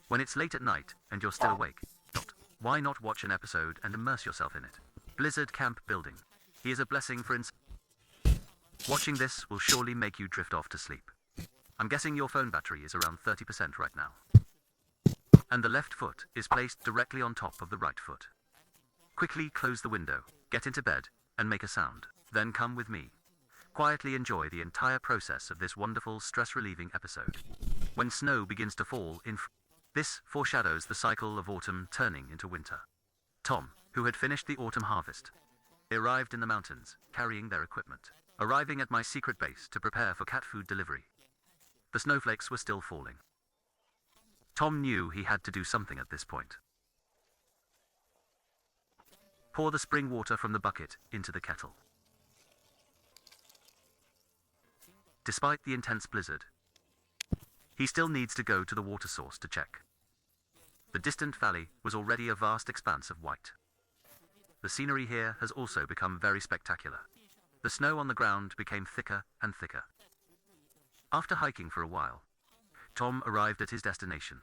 When it's late at night and you're still awake, why not watch an episode and immerse yourself in it? Blizzard Camp Building. Here's a blessing for watching this will surely make you drift off to sleep. I'm guessing your phone battery is around 30% right now. And the left foot is placed directly on top of the right foot. Quickly close the window, get into bed, and make a sound. Then come with me. Quietly enjoy the entire process of this wonderful stress-relieving episode. When snow begins to fall this foreshadows the cycle of autumn turning into winter. Tom, who had finished the autumn harvest, arrived in the mountains, carrying their equipment. Arriving at my secret base to prepare for cat food delivery. The snowflakes were still falling. Tom knew he had to do something at this point. Pour the spring water from the bucket into the kettle. Despite the intense blizzard, he still needs to go to the water source to check. The distant valley was already a vast expanse of white. The scenery here has also become very spectacular. The snow on the ground became thicker and thicker. After hiking for a while, Tom arrived at his destination.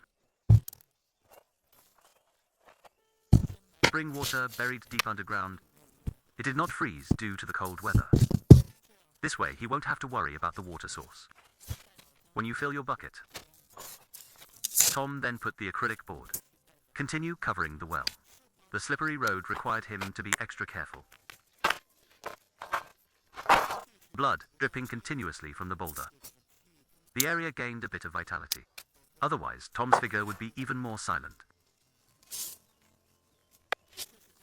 Spring water buried deep underground. It did not freeze due to the cold weather. This way he won't have to worry about the water source. When you fill your bucket, Tom then put the acrylic board. Continue covering the well. The slippery road required him to be extra careful. Blood dripping continuously from the boulder. The area gained a bit of vitality. Otherwise, Tom's figure would be even more silent.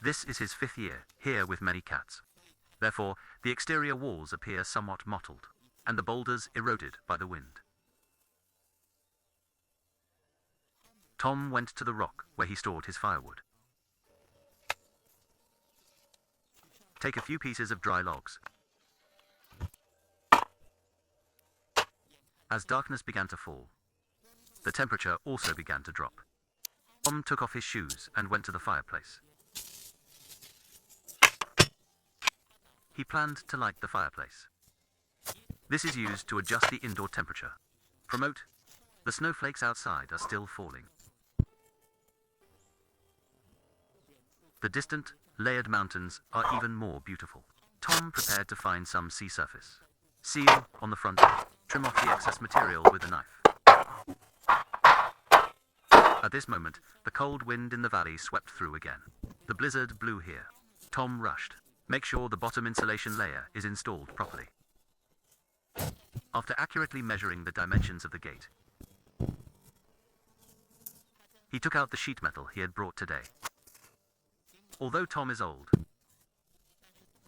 This is his 5th year, here with many cats. Therefore, the exterior walls appear somewhat mottled, and the boulders eroded by the wind. Tom went to the rock where he stored his firewood. Take a few pieces of dry logs. As darkness began to fall, the temperature also began to drop. Tom took off his shoes and went to the fireplace. He planned to light the fireplace. This is used to adjust the indoor temperature. Promote, the snowflakes outside are still falling. The distant, layered mountains are even more beautiful. Tom prepared to find some sea surface. Seal on the front edge. Trim off the excess material with a knife. At this moment, the cold wind in the valley swept through again. The blizzard blew here. Tom rushed. Make sure the bottom insulation layer is installed properly. After accurately measuring the dimensions of the gate, he took out the sheet metal he had brought today. Although Tom is old,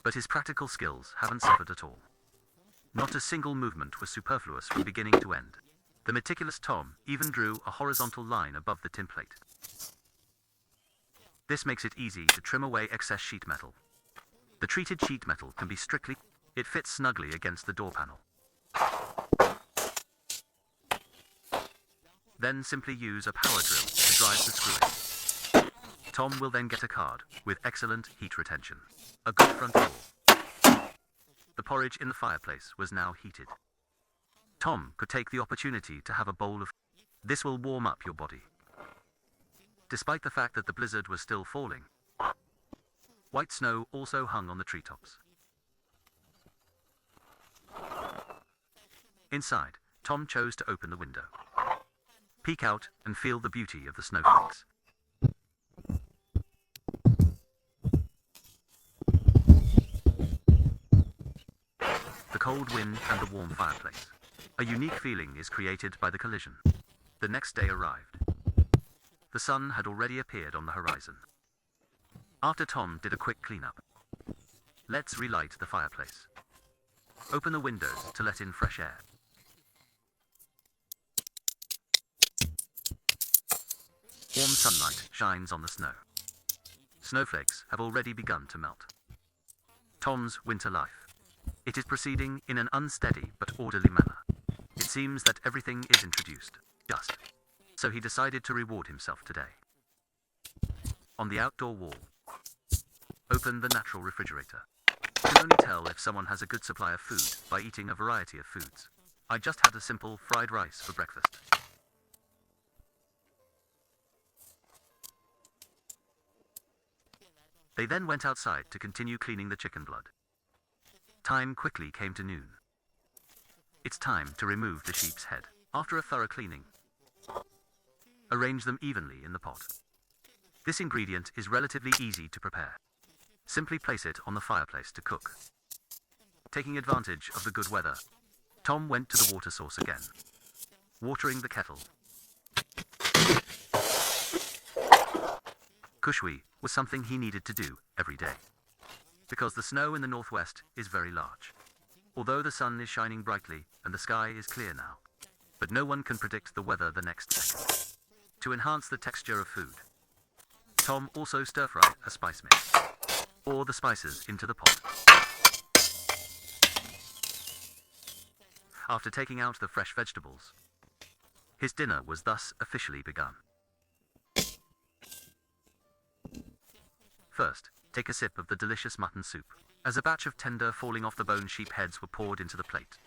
but his practical skills haven't suffered at all. Not a single movement was superfluous from beginning to end. The meticulous Tom even drew a horizontal line above the tinplate. This makes it easy to trim away excess sheet metal. The treated sheet metal can be it fits snugly against the door panel. Then simply use a power drill to drive the screw in. Tom will then get a card with excellent heat retention. A good front door. The porridge in the fireplace was now heated. Tom could take the opportunity to have a bowl of. This will warm up your body. Despite the fact that the blizzard was still falling, white snow also hung on the treetops. Inside, Tom chose to open the window. Peek out and feel the beauty of the snowflakes. The cold wind and the warm fireplace. A unique feeling is created by the collision. The next day arrived. The sun had already appeared on the horizon. After Tom did a quick cleanup, let's relight the fireplace. Open the windows to let in fresh air. Warm sunlight shines on the snow. Snowflakes have already begun to melt. Tom's winter life. It is proceeding in an unsteady but orderly manner. It seems that everything is introduced, just. So he decided to reward himself today. On the outdoor wall, open the natural refrigerator. You can only tell if someone has a good supply of food by eating a variety of foods. I just had a simple fried rice for breakfast. They then went outside to continue cleaning the chicken blood. Time quickly came to noon. It's time to remove the sheep's head. After a thorough cleaning, arrange them evenly in the pot. This ingredient is relatively easy to prepare. Simply place it on the fireplace to cook. Taking advantage of the good weather, Tom went to the water source again, watering the kettle. Kushui was something he needed to do every day, because the snow in the northwest is very large. Although the sun is shining brightly and the sky is clear now, but no one can predict the weather the next second. To enhance the texture of food, Tom also stir-fried a spice mix. Pour the spices into the pot. After taking out the fresh vegetables, his dinner was thus officially begun. First, take a sip of the delicious mutton soup, as a batch of tender falling off the bone sheep heads were poured into the plate.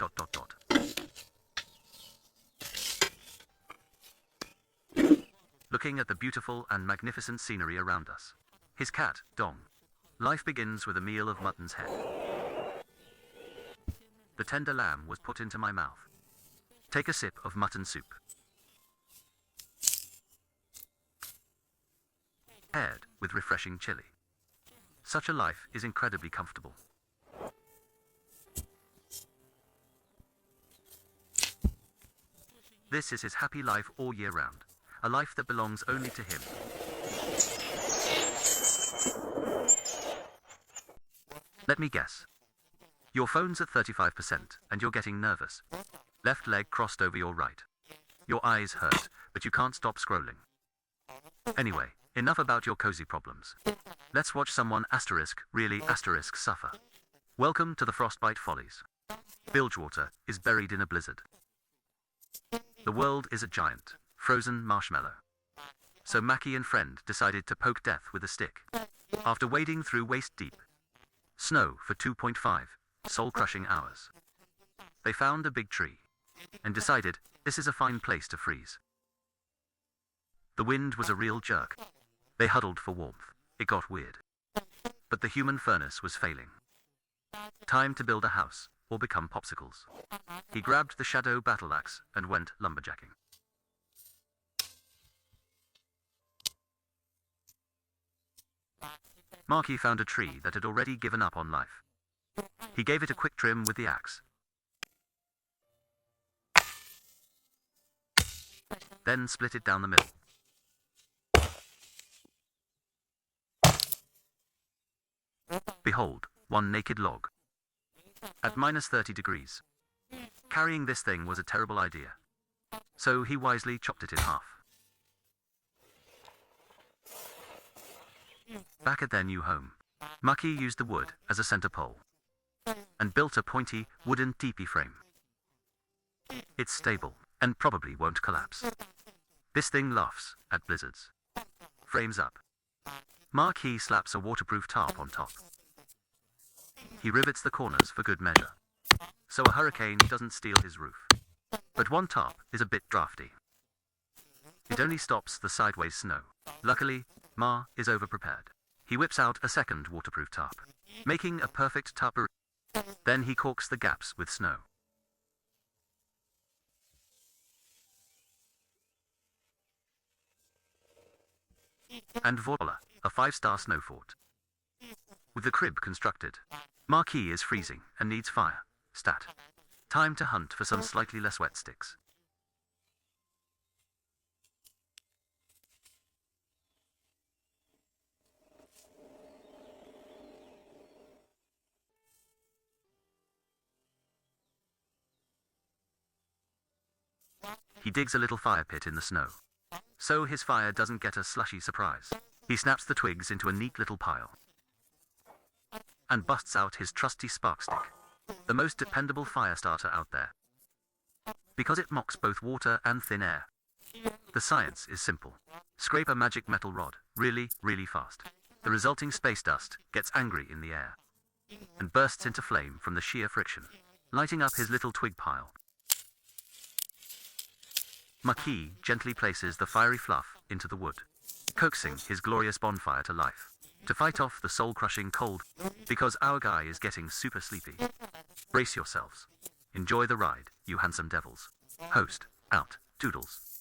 Looking at the beautiful and magnificent scenery around us, his cat, Dong. Life begins with a meal of mutton's head. The tender lamb was put into my mouth. Take a sip of mutton soup. Paired with refreshing chili. Such a life is incredibly comfortable. This is his happy life all year round, a life that belongs only to him. Let me guess. Your phone's at 35% and you're getting nervous. Left leg crossed over your right. Your eyes hurt, but you can't stop scrolling. Anyway, enough about your cozy problems. Let's watch someone really suffer. Welcome to the Frostbite Follies. Bilgewater is buried in a blizzard. The world is a giant, frozen marshmallow. So Mackie and friend decided to poke death with a stick. After wading through waist-deep snow for 2.5 soul-crushing hours, they found a big tree and decided this is a fine place to freeze. The wind was a real jerk. They huddled for warmth. It got weird. But the human furnace was failing. Time to build a house or become popsicles. He grabbed the shadow battle axe and went lumberjacking. Marky found a tree that had already given up on life. He gave it a quick trim with the axe. Then split it down the middle. Behold, one naked log. At -30 degrees. Carrying this thing was a terrible idea. So he wisely chopped it in half. Back at their new home, Mackie used the wood as a center pole and built a pointy, wooden teepee frame. It's stable and probably won't collapse. This thing laughs at blizzards. Frames up. Mackie slaps a waterproof tarp on top. He rivets the corners for good measure, so a hurricane doesn't steal his roof. But one tarp is a bit drafty. It only stops the sideways snow. Luckily, Ma is overprepared. He whips out a second waterproof tarp, making a perfect tarp. Then he caulks the gaps with snow. And voila, a 5-star snow fort. With the crib constructed, Marquis is freezing and needs fire. Stat. Time to hunt for some slightly less wet sticks. He digs a little fire pit in the snow, so his fire doesn't get a slushy surprise. He snaps the twigs into a neat little pile and busts out his trusty spark stick, the most dependable fire starter out there, because it mocks both water and thin air. The science is simple. Scrape a magic metal rod really, really fast. The resulting space dust gets angry in the air and bursts into flame from the sheer friction, lighting up his little twig pile. Mackie gently places the fiery fluff into the wood, coaxing his glorious bonfire to life. to fight off the soul-crushing cold, because our guy is getting super sleepy. Brace yourselves. Enjoy the ride, you handsome devils. Host, out, Toodles.